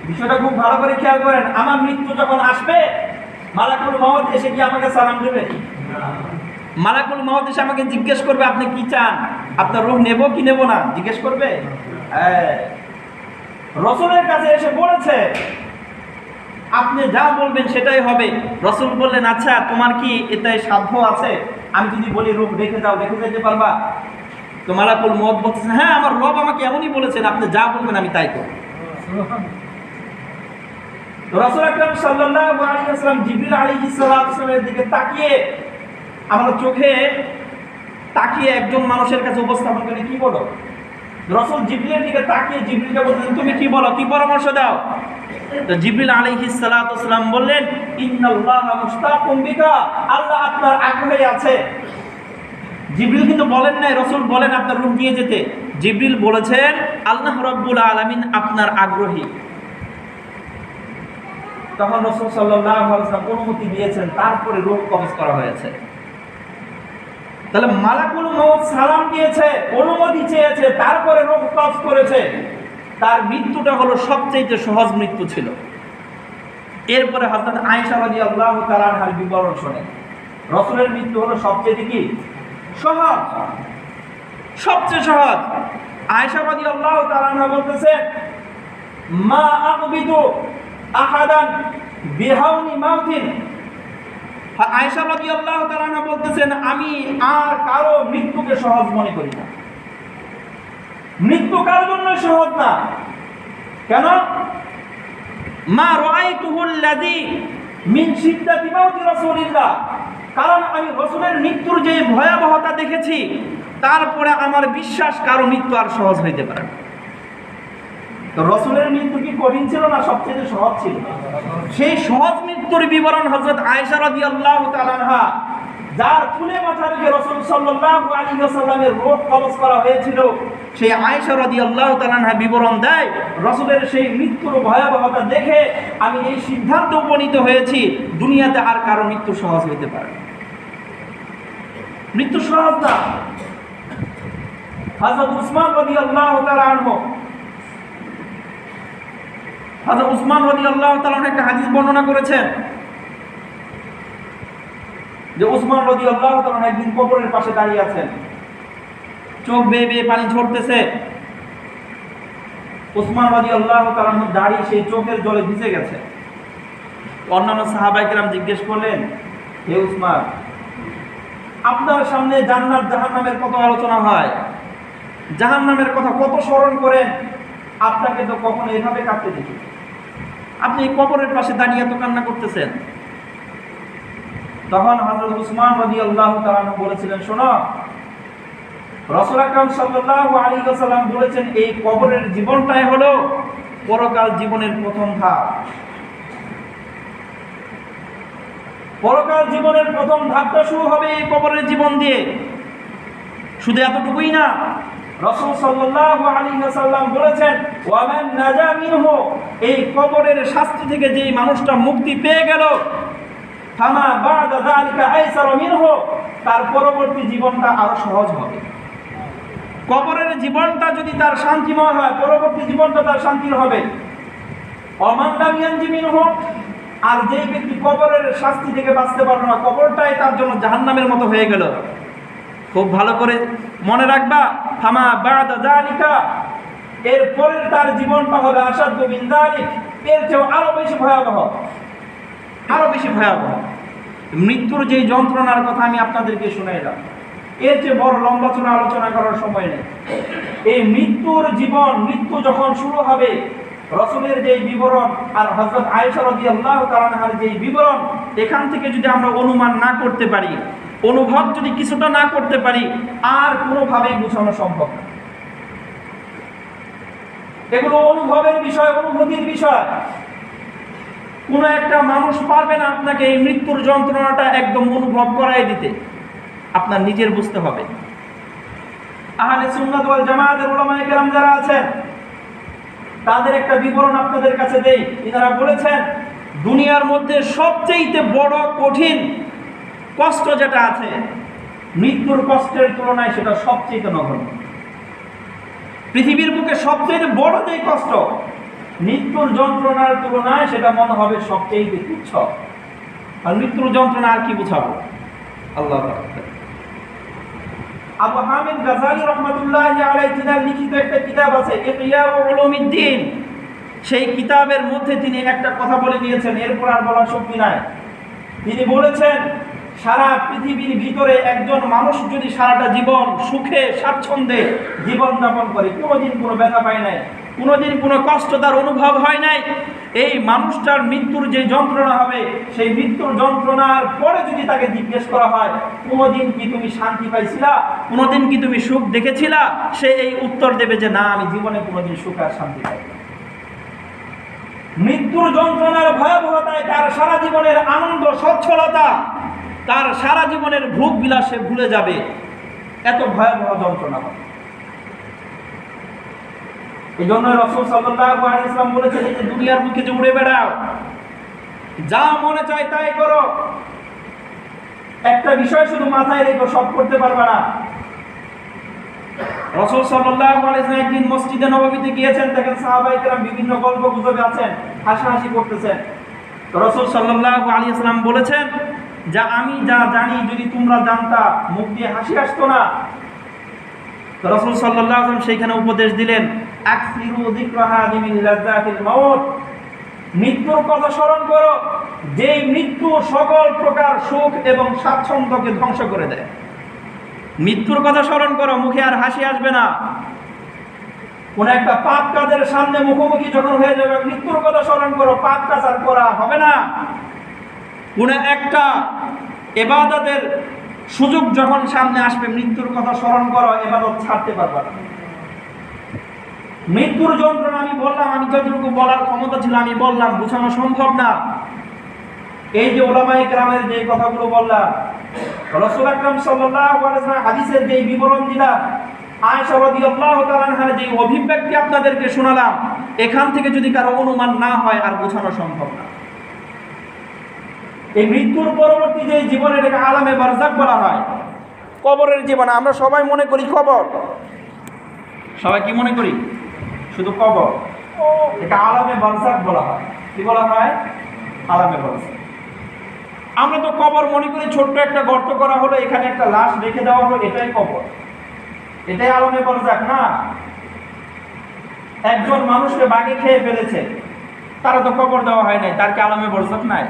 বিষয়টা খুব ভালো করে খেয়াল করেন। আমার মৃত্যু যখন আসবে, মালাকুল মউত এসে কি আমাকে সালাম দেবে? মালাকুল মউত এসে আমাকে জিজ্ঞেস করবে আপনি কি চান, আপনার রূহ নেব কি নেব না, জিজ্ঞেস করবে। রাসূলের কাছে এসে বলেছে আপনি যা বলবেন সেটাই হবে। রাসূল বললেন আচ্ছা তোমার কি এটাই সাধ্য আছে, আমি যদি বলি রূহ রেখে যাও রেখে যেতে পারবা? তো মালাকুল মউত বলতেছে হ্যাঁ আমার রব আমাকে এমনই বলেছেন, আপনি যা বলবেন আমি তাই করব। রাসূল আকরাম সাল্লাল্লাহু আলাইহি ওয়াসাল্লাম জিবরিল আলাইহিস সালামের দিকে তাকিয়ে, আমার চোখে তাকিয়ে একজন মানুষের কাছে উপস্থাপন করে কি বলো? রাসূল জিবরিলের দিকে তাকিয়ে জিবরিলকে বললেন তুমি কি বলো, কি পরামর্শ দাও? তো জিবরিল আলাইহিস সালাম বললেন ইন্নাল্লাহা মুশতাকুম বিকা, আল্লাহ আপনার আগ্রহে আছে। জিবরিল কিন্তু বলেন নাই রাসূল বলেন আপনার রূহ নিয়ে যেতে, জিবরিল বলেছেন আল্লাহ রাব্বুল আলামিন আপনার আগ্রহী। তখন রাসূল সাল্লাল্লাহু আলাইহি ওয়াসাল্লাম অনুমতি দিয়েছেন, তারপরে রূহ কবজ করা হয়েছে। তাহলে মালাকুল মউত সালাম দিয়েছে, অনুমতি চেয়েছে, তারপরে রূহ কবজ করেছে। তার মৃত্যুটা হলো সবচেয়ে সহজ মৃত্যু ছিল। এরপরে হযরত আয়েশা রাদিয়াল্লাহু তাআলা আনহার বিবরণ শুনেন। রাসূলের মৃত্যু হলো সবচেয়ে কি সহজ, সবচেয়ে সহজ। আয়েশা রাদিয়াল্লাহু তাআলা আনহা বলতেছেন মা আকবিদু আহাদান বিহাউনি মাউতিন। আয়েশা রাদিয়াল্লাহু তাআলা আনহা বলতেছেন আমি আর কারো মৃত্যুকে সহজ মনে করি না। মৃত্যু কারোর জন্য সহজ না। কেন? মা রাআইতুহুল্লাযী মিন শিদ্দাতি মাউতি রাসূলিল্লাহ, কারণ আমি রাসূলের মৃত্যুর যে ভয়াবহতা দেখেছি, তারপরে আমার বিশ্বাস কারো মৃত্যু আর সহজ হইতে পারে না। তো রাসূলের মৃত্যু কি কঠিন ছিল না সবচেয়ে সহজ ছিল? সেই সহজ মৃত্যুর বিবরণ হযরত আয়েশা রাদিয়াল্লাহু তাআলা আনহা, যার ফুলে মাথা রেখে রাসূল সাল্লাল্লাহু আলাইহি ওয়াসাল্লামের রূহ কবজ করা হয়েছিল, সেই আয়েশা রাদিয়াল্লাহু তাআলা আনহা বিবরণ দেয় রাসূলের সেই মৃত্যুর ভয়াবহতা দেখে আমি এই সিদ্ধান্তে উপনীত হয়েছি দুনিয়াতে আর কারো মৃত্যু সহজ হইতে পারে না। মৃত্যু সহজ না। হযরত উসমান রাদিয়াল্লাহু তাআলা আনহু, হযরত উসমান রাদিয়াল্লাহু তাআলা আনহু একটা হাদিস বর্ণনা করেছেন যে উসমান রাদিয়াল্লাহু তাআলা একদিন কবরের পাশে দাঁড়িয়ে আছেন, চোখ বেয়ে বেয়ে পানি ঝরতেছে। উসমান রাদিয়াল্লাহু তাআলা দাঁড়ি সেই চোখের জলে ভিজে গেছে। অন্যান্য সাহাবায়ে কেরাম জিজ্ঞেস করলেন হে উসমান, আপনার সামনে জান্নাত জাহান্নামের কত আলোচনা হয়, জাহান্নামের কথা কত স্মরণ করেন, আপনাকে তো কখনো এভাবে কাঁদতে দেখি, আপনি এই কবরের পাশে দাঁড়িয়ে এত কান্না করতেছেন। তখন হযরত উসমান রাদিয়াল্লাহু তাআলা বলেছিলেন শোনো, রাসূল আকরাম সাল্লাল্লাহু আলাইহি ওয়াসাল্লাম বলেছেন এই কবরের জীবনটাই হলো পরকাল জীবনের প্রথম ধাপ। পরকাল জীবনের প্রথম ধাপটা শুরু হবে এই কবরের জীবন দিয়ে। শুধু এতটুকুই না, রাসূল সাল্লাল্লাহু আলাইহি ওয়াসাল্লাম বলেছেন ওয়া মান নাজা মিনহু, এই কবরের শাস্তি থেকে যেই মানুষটা মুক্তি পেয়ে গেল, ফামা বা'দা যালিকা আইসার মিনহু, তার পরবর্তী জীবনটা আরো সহজ হবে। কবরের জীবনটা যদি তার শান্তিময় হয়, পরবর্তী জীবনটা তার শান্তির হবে। ওমান লাম ইয়ানজি মিনহু, আর যেই ব্যক্তি কবরের শাস্তি থেকে বাঁচতে পারলো না, কবরটাই তার জন্য জাহান্নামের মতো হয়ে গেল। খুব ভালো করে মনে রাখবা, ফামা বা'দা যালিকা, এর পরের তার জীবনটা হবে আশাদ্দু মিন যালিক, এর চেয়ে আরো বেশি ভয়াবহ, আরো বেশি ভয়াবহ। মৃত্যুর যে যন্ত্রণার কথা আমি আপনাদেরকে শুনাইলাম, এর চেয়ে বড় লম্বা চূড়া আলোচনা করার সময় নেই। এই মৃত্যুর জীবন, মৃত্যু যখন শুরু হবে, রাসূলের যে বিবরণ আর হযরত আয়েশা রাদিয়াল্লাহু তাআলা আনহার যে বিবরণ, এখান থেকে যদি আমরা অনুমান না করতে পারি, অনুভব যদি কিছুটা না করতে পারি, আর কোনোভাবেই বোঝানো সম্ভব না। এগুলো অনুভবের বিষয়, অনুভূতির বিষয়। কোনো একটা মানুষ পারবে না আপনাকে এই মৃত্যুর যন্ত্রণাটা একদম অনুভব করাই দিতে, আপনার নিজের বুঝতে হবে। আহলে সুন্নাত ওয়াল জামাতের উলামায়ে কেরাম যারা আছেন, তাদের একটা বিবরণ আপনাদের কাছে দেই। এনারা বলেছেন দুনিয়ার মধ্যে সবচেয়ে বড় কঠিন কষ্ট যেটা আছে, মৃত্যুর কষ্টের তুলনায় সেটা সবচেয়ে নগণ্য। পৃথিবীর বুকে সবচেয়ে বড় যে কষ্ট, মৃত্যুর যন্ত্রণার তুলনায় সেটা মনে হবে সবচেয়ে তুচ্ছ। আর মৃত্যুর যন্ত্রণা আর কি বোঝাবো? আল্লাহ আবু হামিদ গাজালি রহমাতুল্লাহি আলাইহি তিনার লিখিত একটা কিতাব আছে ইহইয়া উলুমিদ্দিন, সেই কিতাবের মধ্যে তিনি একটা কথা বলে দিয়েছেন, এরপর আর বলার শক্তি নাই। তিনি বলেছেন সারা পৃথিবীর ভিতরে একজন মানুষ যদি সারাটা জীবন সুখে স্বাচ্ছন্দ্যে জীবনযাপন করে, কোনোদিন কোনো ব্যথা পায় নাই, কোনোদিন কোনো কষ্ট তার অনুভব হয় নাই, এই মানুষটার মৃত্যুর যে যন্ত্রণা হবে, সেই মৃত্যুর যন্ত্রণার পরে যদি তাকে জিজ্ঞেস করা হয় কোনোদিন কি তুমি শান্তি পাইছিলা, কোনোদিন কি তুমি সুখ দেখেছিলা, সে এই উত্তর দেবে যে না, আমি জীবনে কোনোদিন সুখ আর শান্তি পাই। মৃত্যুর যন্ত্রণার ভয়াবহতায় তার সারা জীবনের আনন্দ সচ্ছলতা, তার সারা জীবনের ভোগ বিলাসে ভুলে যাবে, এত ভয়াবহ যন্ত্রণা হবে। এই জন্য রাসূল সাল্লাল্লাহু আলাইহি ওয়াসাল্লাম বলেছেন যে দুনিয়ার বুকে যে উড়ে বেড়াও, যা মনে চায় তাই করো, একটা বিষয় শুধু মাথায় রেখো, সব করতে পারবে না। রাসূল সাল্লাল্লাহু আলাইহি ওয়াসাল্লাম একদিন মসজিদে নববীতে গিয়েছেন, দেখেন সাহাবায়ে কেরাম বিভিন্ন গল্প গুজবে আছেন, হাসাহাসি করতেছেন। তো রাসূল সাল্লাল্লাহু আলাইহি ওয়াসাল্লাম বলেছেন যে আমি যা জানি যদি তোমরা জানতা, মুখ দিয়ে হাসি আসতো না। তো রাসূল সাল্লাল্লাহু আলাইহি ওয়াসাল্লাম সেইখানে উপদেশ দিলেন, আকসিরু যিকরাহা মিন লাযাতিল মাউত, মৃত্যুর কথা স্মরণ করো, যেই মৃত্যু সকল প্রকার সুখ এবং স্বাচ্ছন্দ্যকে ধ্বংস করে দেয়। মৃত্যুর কথা স্মরণ করো, মুখে আর হাসি আসবে না। কোন একটা পাপ কাজের সামনে মুখোমুখি যখন হয়ে যাবে, মৃত্যুর কথা স্মরণ করো, পাপ কাজ আর করা হবে না। কোন একটা ইবাদতের সুযোগ যখন সামনে আসবে, মৃত্যুর কথা স্মরণ করো, ইবাদত ছাড়তে পারবে না। মৃত্যুর যন্ত্রণা আমি বললাম, আমি যতটুকু বলার ক্ষমতা ছিল আমি বললাম, বোঝানো সম্ভব না। এই যে উলামায়ে কেরামের যে কথাগুলো বললাম, রাসূল আকরাম সাল্লাল্লাহু আলাইহি ওয়াসাল্লাম হাদিসের যে বিবরণ দিলাম, আয়েশা রাদিয়াল্লাহু তাআলা আনহার যে অভিব্যক্তি আপনাদেরকে শোনালাম, এখান থেকে যদি কারো অনুমান না হয় আর বোঝানো সম্ভব না। এই মৃত্যুর পরবর্তী যে জীবন, এটাকে আলামে বারজাখ বলা হয়, কবরের জীবন। আমরা সবাই মনে করি কবর, সবাই কি মনে করি? শুধু কবর। এটা আলামে বারজাখ বলা হয়। কি বলা হয়? আলামে বারজাখ। আমরা তো কবর মনে করি ছোট্ট একটা গর্ত করা হলো, এখানে একটা লাশ রেখে দেওয়া হলো, এটাই কবর, এটাই আলামে বারজাখ না। একজন মানুষকে বাঘে খেয়ে ফেলেছে, তারা তো কবর দেওয়া হয় নাই, তার কি আলামে বারজাখ নাই?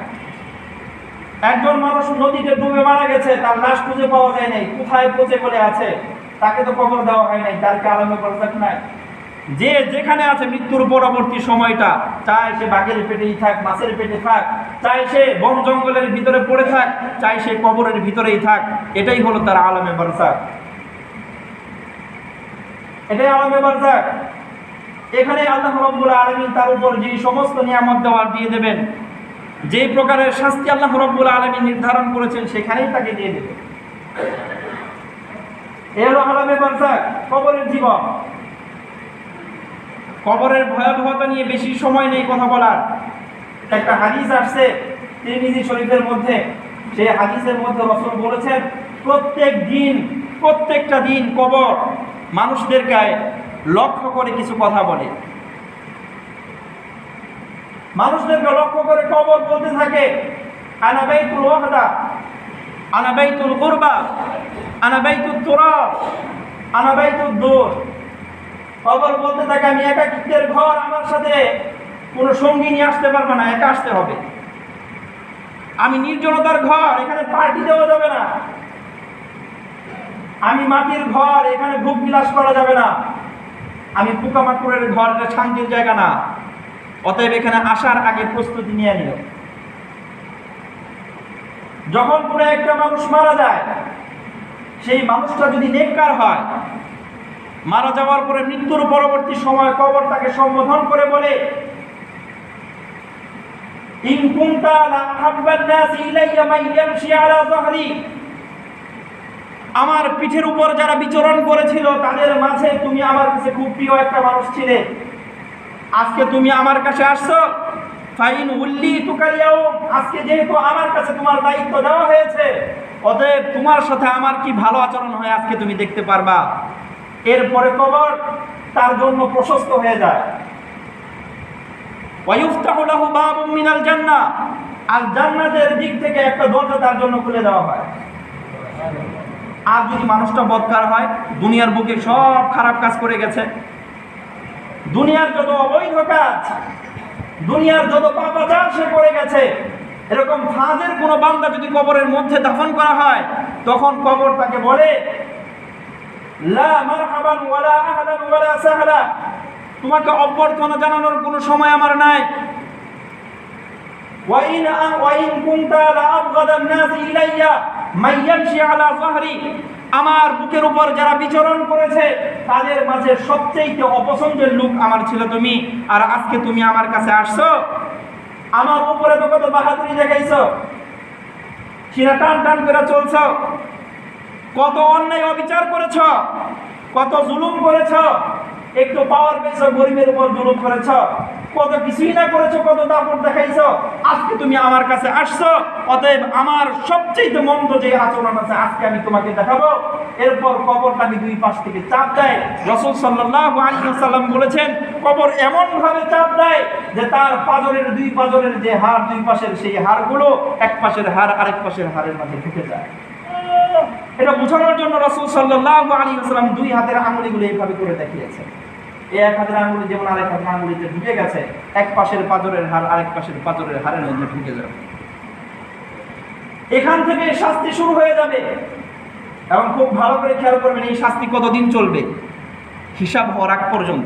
একজন মানুষ নদীতে ডুবে মারা গেছে, তার লাশ খুঁজে পাওয়া যায় নাই, কোথায় পচে পড়ে আছে, তাকে তো কবর দেওয়া হয় নাই, তার কি আলামে বারজাখ নাই? যে যেখানে আছে মৃত্যুর পরবর্তী সময়টা, চাই সে বাঘের পেটেই থাক, মাছের পেটে থাক, চাই সে বন জঙ্গলের ভিতরে পড়ে থাক, চাই সে কবরের ভিতরেই থাক, এটাই হলো তার আলামে বারজাখ। এটাই আলামে বারজাখ। এখানে আল্লাহ রাব্বুল আলামিন তার উপর যে সমস্ত নিয়ামত দেওয়ার দিয়ে দেবেন, যে প্রকারের শাস্তি আল্লাহ রাব্বুল আলামিন নির্ধারণ করেছেন, সেখানেই তাকে দিয়ে দেবেন। এর আলামে বারজাখ, কবরের জীবন। কবরের ভয়াবহতা নিয়ে বেশি সময় নেই কথা বলার। একটা হাদিস আসছে তিরমিজি শরীফের মধ্যে, সেই হাদিসের মধ্যে রাসূল বলেছেন প্রত্যেকটা দিন কবর মানুষদেরকে লক্ষ্য করে কিছু কথা বলে। মানুষদেরকে লক্ষ্য করে কবর বলতে থাকে, আনা বাইতুল ওয়াহদা, আনা বাইতুল গুরবা, আনা বাইতুত তুরাব, আনা বাইতুদ দূর। কবর বলতে থাকে আমি একাকিত্বের ঘর, আমার সাথে কোনো সঙ্গী নিয়ে আসতে পারবে না, একা আসতে হবে। আমি নির্জনতার ঘর, এখানে পার্টি দেওয়া যাবে না। আমি মাটির ঘর, এখানে ভোগ বিলাস করা যাবে না। আমি পোকামাকড়ের ঘর, এটা শান্তির জায়গা না। অতএব এখানে আসার আগে প্রস্তুতি নিয়ে নিও। যখন কোনো একটা মানুষ মারা যায়, সেই মানুষটা যদি নেককার হয়, মারা যাওয়ার পরে মৃত্যুর পরবর্তী সময় কবর তাকে সম্বোধন করে বলে, ইন কুনতা লা আহাব্বান নাসি ইলাইয়া মান ইয়ামশি আলা যাহরি, আমার পিঠের উপর যারা বিচরণ করেছিল তাদের মাঝে তুমি আমার কাছে খুব প্রিয় একটা মানুষ ছিলে। আজকে তুমি আমার কাছে আসছো, ফাইন উল্লি তুকারিয়াও, আজকে যেহেতু আমার কাছে তোমার দায়িত্ব দেওয়া হয়েছে, অতএব তোমার সাথে আমার কি ভালো আচরণ হয় আজকে তুমি দেখতে পারবা। এরপরে কবর তার জন্য প্রশস্ত হয়ে যায়। ওয়ায়ুফতাহু লাহু বাবুম মিনাল জান্নাহ, আর জান্নাতের দিক থেকে একটা দরজা তার জন্য খুলে দেওয়া হয়। আর যদি মানুষটা বদকার হয়, দুনিয়ার বুকে সব খারাপ কাজ করে গেছে, দুনিয়ার যত অবৈধ কাজ, দুনিয়ার যত পাপাচার সে করে গেছে, এরকম ফাজের কোনো বান্দা যদি কবরের মধ্যে দাফন করা হয়, তখন কবর তাকে বলে লা মারহাবান ওয়ালা আহলান ওয়ালা সাহলা, তোমাকে অভ্যর্থনা জানানোর কোনো সময় আমার নাই। ওয়াইন কুনতা লা আবগাদান নাসি ইলাইয়া মাইয়ামশি আলা যাহরি, আমার বুকের উপর যারা বিচরণ করেছে তাদের মাঝে সবচেয়ে অপছন্দের লোক আমার ছিল তুমি, আর আজকে তুমি আমার কাছে আসছো, আমার উপরে তো কত বাহাদুরি দেখাইছো, সিনা টান টান করে চলছ, কত অন্যায় অবিচার করেছ, কত জুলুম করেছ, একটু পাওয়ার পেয়েছো গরিবের উপর জুলুম করেছ, কত কিছুই না করেছো, কত দাপট দেখাইছো, আজকে তুমি আমার কাছে আসছো, অতএব আমার সবচেয়ে মন্দ যে আচরণ আছে আজকে আমি তোমাকে দেখাবো। এরপর কবরটাকে দুই পাশ থেকে চাপ দেয়। রাসূল সাল্লাল্লাহু আলাইহি ওয়াসাল্লাম বলেছেন, কবর এমন ভাবে চাপ দেয় যে তার পাজরের দুই পাজরের যে হাড়, দুই পাশের সেই হাড়গুলো এক পাশের হাড় আরেক পাশের হাড়ের মাঝে ঢুকে যায়। এটা বোঝানোর জন্য রাসূল সাল্লাল্লাহু আলাইহি ওয়াসাল্লাম দুই হাতের আঙ্গুলিগুলো এইভাবে করে দেখিয়েছেন। এক হাতের আঙ্গুলি যেমন আরেক হাতের আঙ্গুলিতে ঢুকে গেছে, এক পাশের পাজরের হাড় আরেক পাশের পাজরের হাড়ের মধ্যে ঢুকে যাবে। এখান থেকে শাস্তি শুরু হয়ে যাবে, এবং খুব ভালো করে খেয়াল করবেন এই শাস্তি কতদিন চলবে? হিসাব হওয়ার আগ পর্যন্ত।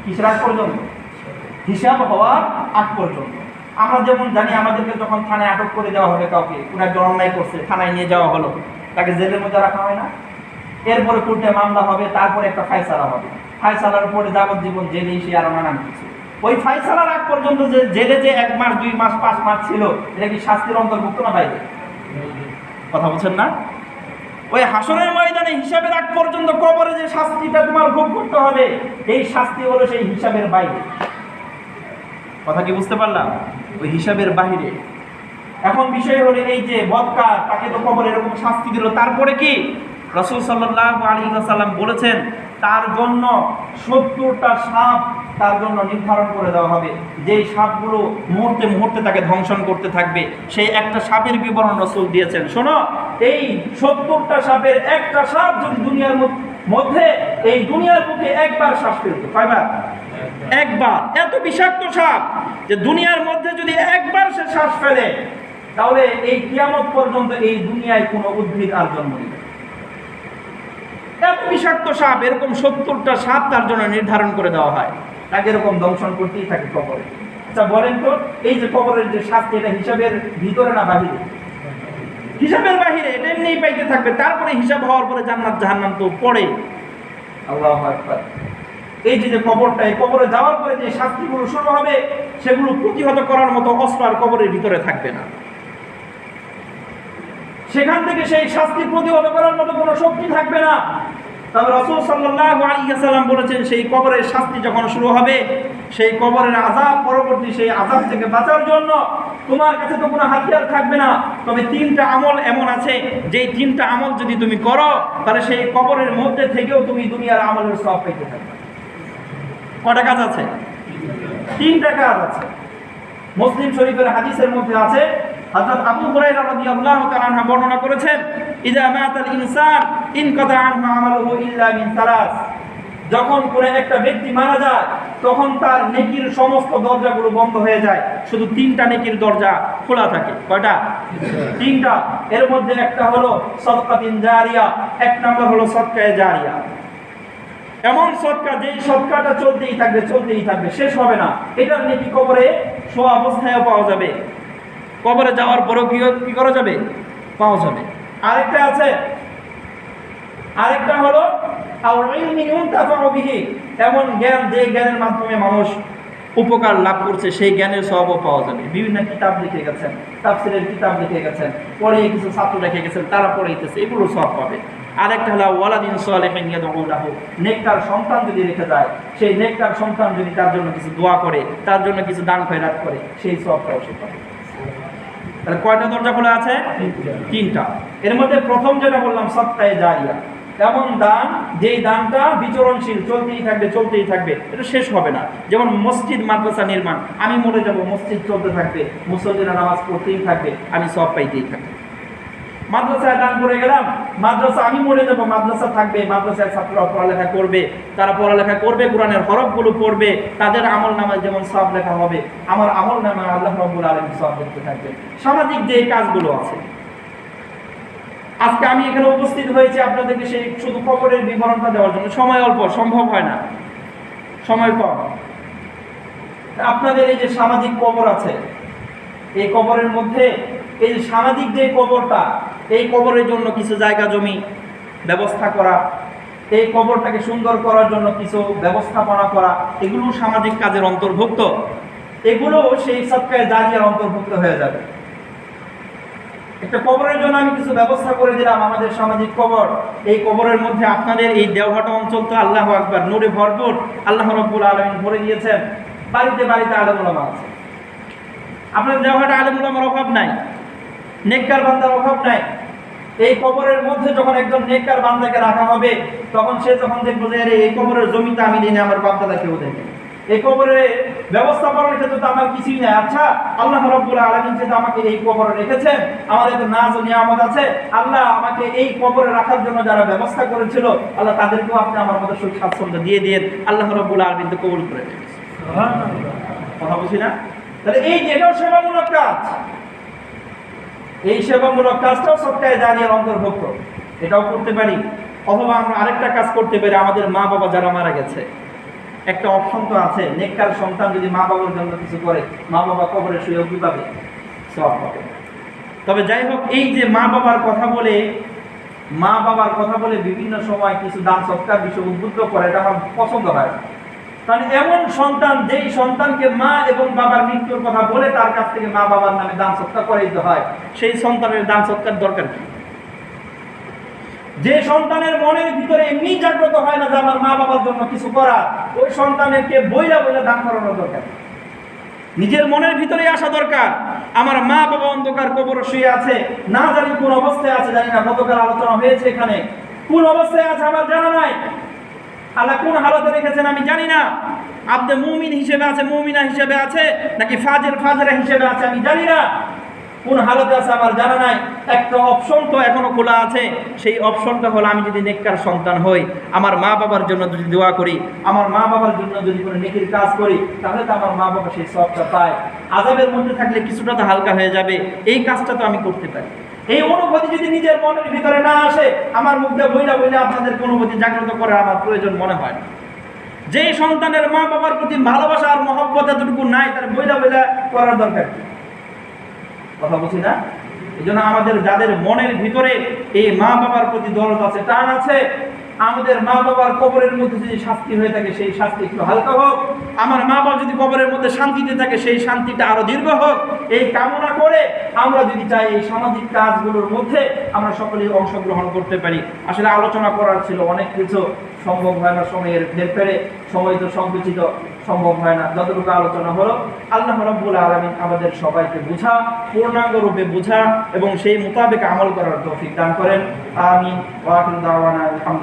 কিসের আগ পর্যন্ত? হিসাব হওয়ার আগ পর্যন্ত। আমরা যেমন জানি, আমাদেরকে যখন থানায় আটক করে দেওয়া হবে, কাউকে কোনো একজন অন্যায় করছে, থানায় নিয়ে যাওয়া হলো, তাকে জেলের মধ্যে রাখা হয় না? এরপরে কোর্টে মামলা হবে, তারপরে একটা ফায়সালা হবে, ফায়সালার পরে যাবজ্জীবন জেলে সে আরো নানান কিছু। ওই ফায়সালার আগ পর্যন্ত যে জেলে যে 1 মাস 2 মাস 5 মাস ছিল, এটা কি শাস্তির অন্তর্ভুক্ত না বাইরে? কথা বলছেন না? ওই হাসরের ময়দানে হিসাবের আগ পর্যন্ত কবরে যে শাস্তিটা তোমার ভোগ করতে হবে, এই শাস্তি হলো সেই হিসাবের বাইরে। কথা কি বুঝতে পারলাম? ওই হিসাবের বাইরে। এখন বিষয় হলো এই যে বদকার, তাকে তো কবরে এরকম শাস্তি দিল, তারপরে কি? রাসূল সাল্লাল্লাহু আলাইহি ওয়াসাল্লাম বলেছেন তার জন্য 70টা সাপ তার জন্য নির্ধারণ করে দেওয়া হবে, যেই সাপগুলো মুহূর্তে মুহূর্তে তাকে ধ্বংসন করতে থাকবে। সেই একটা সাপের বিবরণ রাসূল দিয়েছেন। শোনো, এই 70টা সাপের একটা সাপ যদি দুনিয়ার মধ্যে, এই দুনিয়ার বুকে একবার শ্বাস ফেলতো, কয়বার? একবার। এত বিষাক্ত সাপ যে দুনিয়ার মধ্যে যদি একবার সে শ্বাস ফেলে, তাহলে এই কিয়ামত পর্যন্ত এই দুনিয়ায় কোনো উদ্ভিদ আর জন্ম নেবে। এত বিষাক্ত সাপ, এরকম 70টা সাপ তার জন্য নির্ধারণ করে দেওয়া হয়, তাকে এরকম দংশন করতেই থাকে কবরে। আচ্ছা বলেন তো, এই যে কবরের যে শাস্তি, এটা হিসাবের ভিতরে না বাহিরে? হিসাবের বাহিরে। এটা এমনিই পাইতে থাকবে, তারপরে হিসাব হওয়ার পরে জান্নাত জাহান্নাম তো পড়ে। আল্লাহু আকবার। এই যে কবরটা, এই কবরে যাওয়ার পরে যে শাস্তিগুলো শুরু হবে, সেগুলো প্রতিহত করার মতো অস্ত্র আর কবরের ভিতরে থাকবে না। সেখান থেকে সেই শাস্তি প্রতিহত করার মতো কোনো শক্তি থাকবে না। তবে রাসূল সাল্লাল্লাহু আলাইহি ওয়াসাল্লাম বলেছেন, সেই কবরের শাস্তি যখন শুরু হবে, সেই কবরের আযাব, পরবর্তী সেই আযাব থেকে বাঁচার জন্য তোমার কাছে তো কোনো হাতিয়ার থাকবে না, তবে 3টা আমল এমন আছে, যেই 3টা আমল যদি তুমি করো, তাহলে সেই কবরের মধ্যে থেকেও তুমি দুনিয়ার আমলের সওয়াব পেতে থাকবে। কয়টা কাজ আছে? 3টা কাজ আছে। মুসলিম শরীফের হাদিসের মধ্যে আছে, হযরত আবু হুরায়রা রাদিয়াল্লাহু তাআলা আনহু বর্ণনা করেছেন, ইযা মাতাল ইনসান ইনকাতা আনহু আমালুহু ইল্লা মিন সালাস, যখন কোনো একটা ব্যক্তি মারা যায়, তখন তার নেকির সমস্ত দরজাগুলো বন্ধ হয়ে যায়, শুধু 3টা নেকির দরজা খোলা থাকে। কয়টা? 3টা। এর মধ্যে একটা হলো সাদকাতুন জারিয়া, 1 নম্বর হলো সদকায়ে জারিয়া। এমন সদকা, যেই সদকাটা চলতেই থাকবে, শেষ হবে না। এটার নেকি কবরে শোয়া অবস্থায়ও পাওয়া যাবে, কবরে যাওয়ার পরেও কি করা যাবে? পাওয়া যাবে। আরেকটা আছে, আরেকটা হলো এমন জ্ঞান, যে জ্ঞানের মাধ্যমে মানুষ উপকার লাভ করছে, সেই জ্ঞানের সওয়াবও পাওয়া যাবে। বিভিন্ন কিতাব লিখে গেছেন, তাফসীরের কিতাব লিখে গেছেন, পরে কিছু ছাত্র লিখে গেছেন, তারা পড়াইতেছে, এগুলো সওয়াব পাবে। আরেকটা হলো ওয়ালাদিন সালিহিন ইয়াদউ লাহু, নেককার সন্তান যদি রেখে যায়, সেই নেককার সন্তান যদি তার জন্য কিছু দোয়া করে, তার জন্য কিছু দান খয়রাত করে, সেই সওয়াবটাও সে পাবে। তাহলে কয়টা দরজা খোলা আছে? তিনটা। এর মধ্যে প্রথম যেটা বললাম সাদকায়ে জারিয়া, এমন দান যেই দানটা বিচরণশীল, চলতেই থাকবে, এটা শেষ হবে না। যেমন মসজিদ মাদ্রাসা নির্মাণ, আমি মরে যাব, মসজিদ চলতে থাকবে, মুসল্লিরা নামাজ পড়তেই থাকবে, আমি সওয়াব পাইতেই থাকবে। মাদ্রাসায় দান করে গেলাম, মাদ্রাসা, আমি মরে যাব, মাদ্রাসা থাকবে, মাদ্রাসায় ছাত্ররা পড়ালেখা করবে, তারা পড়ালেখা করবে, কোরআনের হরফগুলো পড়বে, তাদের আমল নামায় যেমন সওয়াব লেখা হবে, আমার আমল নামায় আল্লাহ রাব্বুল আলামিন সওয়াব লিখতে থাকবে। সামাজিক যে কাজগুলো আছে, আজকে আমি এখানে উপস্থিত হয়েছি আপনাদেরকে সেই শুধু কবরের বিবরণটা দেওয়ার জন্য, সময় অল্প, সম্ভব হয় না, সময় কম। আপনাদের এই যে সামাজিক কবর আছে, এই কবরের মধ্যে এই যে সামাজিক যে কবরটা, এই কবরের জন্য কিছু জায়গা জমি ব্যবস্থা করা, এই কবরটাকে সুন্দর করার জন্য কিছু ব্যবস্থাপনা করা, এগুলো সামাজিক কাজের অন্তর্ভুক্ত, এগুলো সেই সাদকায়ে জারিয়ার অন্তর্ভুক্ত হয়ে যাবে। একটা কবরের জন্য আমি কিছু ব্যবস্থা করে দিলাম, আমাদের সামাজিক কবর, এই কবরের মধ্যে আপনাদের এই দেওঘাটা অঞ্চল তো আল্লাহু আকবার নূরে ভরপুর, আল্লাহ রাব্বুল আলামিন ভরে দিয়েছেন, বাড়িতে বাড়িতে আলেম ওলামা আছে। আপনাদের দেওঘাটা আলেম ওলামার অভাব নাই, নেককার বান্দার অভাব নাই। এই কবরের মধ্যে যখন একজন নেককার বান্দাকে রাখা হবে, তখন সে যখন দেখবো যে এই কবরের জমিটা আমি দিনে আমার বাপ দাদা কেউ দেয়নি, এই কবরের ব্যবস্থাপনার ক্ষেত্রে তো আমার কিছুই নাই। আচ্ছা, আল্লাহ রাব্বুল আলামিন যেহেতু আমাকে এই কবরে রেখেছেন, আমার এত নাজ ও নিয়ামত আছে, আল্লাহ আমাকে এই কবরে রাখার জন্য যারা ব্যবস্থা করেছিল, আল্লাহ তাদেরকেও আপনি আমার মতো সুখ স্বাচ্ছন্দ্য দিয়ে দিয়েন, আল্লাহ রাব্বুল আলামিন তো কবুল করে নেবেন। কথা বুঝি না? তাহলে এই যেটাও সেবামূলক কাজ, এই সেবামূলক কাজটাও সাদকায়ে জারিয়ার অন্তর্ভুক্ত, এটাও করতে পারি। অথবা আমরা আরেকটা কাজ করতে পারি, আমাদের মা বাবা যারা মারা গেছে, একটা অপশন তো আছে, নেককার সন্তান যদি মা বাবার জন্য কিছু করে, মা বাবা কবরে শুয়েও কি পাবে? সওয়াব পাবে। তবে যাই হোক, এই যে মা বাবার কথা বলে বিভিন্ন সময় কিছু দান সৎকার বিষয় উদ্বুদ্ধ করে, এটা আমার পছন্দ হয়। কারণ এমন সন্তান, যেই সন্তানকে মা এবং বাবার মৃত্যুর কথা বলে তার কাছ থেকে মা বাবার নামে দান সৎকার করে দিতে হয়, সেই সন্তানের দান সৎকার দরকার কি? যে সন্তানের মনের ভিতরে এমনি জাগ্রত হয় না যে আমার মা বাবার জন্য কিছু করা, ওই সন্তানেরকে বইলা দান করানো দরকার। নিজের মনের ভিতরে আসা দরকার, আমার মা বাবা অন্ধকার কবরে শুয়ে আছে, না জানি কোন অবস্থায় আছে, জানি না, গতকাল আলোচনা হয়েছে এখানে, কোন অবস্থায় আছে আমার জানা নাই, আল্লাহ কোন হালতে রেখেছেন আমি জানি না, আব্দে মুমিন হিসেবে আছে, মুমিনা হিসেবে আছে, নাকি ফাজেরা হিসেবে আছে আমি জানি না, কোন হালতে আছে আমার জানা নাই। একটা অপশন তো এখনো খোলা আছে, সেই অপশনটা হলো আমি যদি নেককার সন্তান হই, আমার মা বাবার জন্য যদি দোয়া করি, আমার মা বাবার জন্য যদি কোনো নেকির কাজ করি, তাহলে তো আমার মা বাবা সেই সওয়াবটা পায়। আযাবের মধ্যে থাকলে কিছুটা তো হালকা হয়ে যাবে, এই কাজটা তো আমি করতে পারি। এই অনুভূতি যদি নিজের মনের ভিতরে না আসে, আমার মুখে বইলা আপনাদের অনুভূতি জাগ্রত করার আমার প্রয়োজন মনে হয় না। যেই সন্তানের মা বাবার প্রতি ভালোবাসা আর মহব্বত এতটুকু নাই, তার বইলা করার দরকার কি? কথা বলছি না? এই জন্য আমাদের যাদের মনের ভিতরে এই মা বাবার প্রতি দরদ আছে, টান আছে, আমাদের মা বাবার কবরের মধ্যে যদি শাস্তি হয়ে থাকে, সেই শাস্তি একটু হালকা হোক। আমার মা বাবা যদি কবরের মধ্যে শান্তিতে থাকে, সেই শান্তিটা আরো দীর্ঘ হোক, এই কামনা করে আমরা যদি চাই এই সামাজিক কাজগুলোর মধ্যে আমরা সকলেই অংশগ্রহণ করতে পারি। আসলে আলোচনা করার ছিল অনেক কিছু, সম্ভব হয় না, সময়ের হেরফেরে, সময় তো সংকুচিত, সম্ভব হয় না। যতটুকু আলোচনা হলো, আল্লাহ রাব্বুল আলামিন আমাদের সবাইকে বুঝা, পূর্ণাঙ্গ রূপে বুঝা এবং সেই মোতাবেক আমল করার তৌফিক দান করেন। আমিন। ওয়া আখিরু দাওয়ানা আলহামদুলিল্লাহ।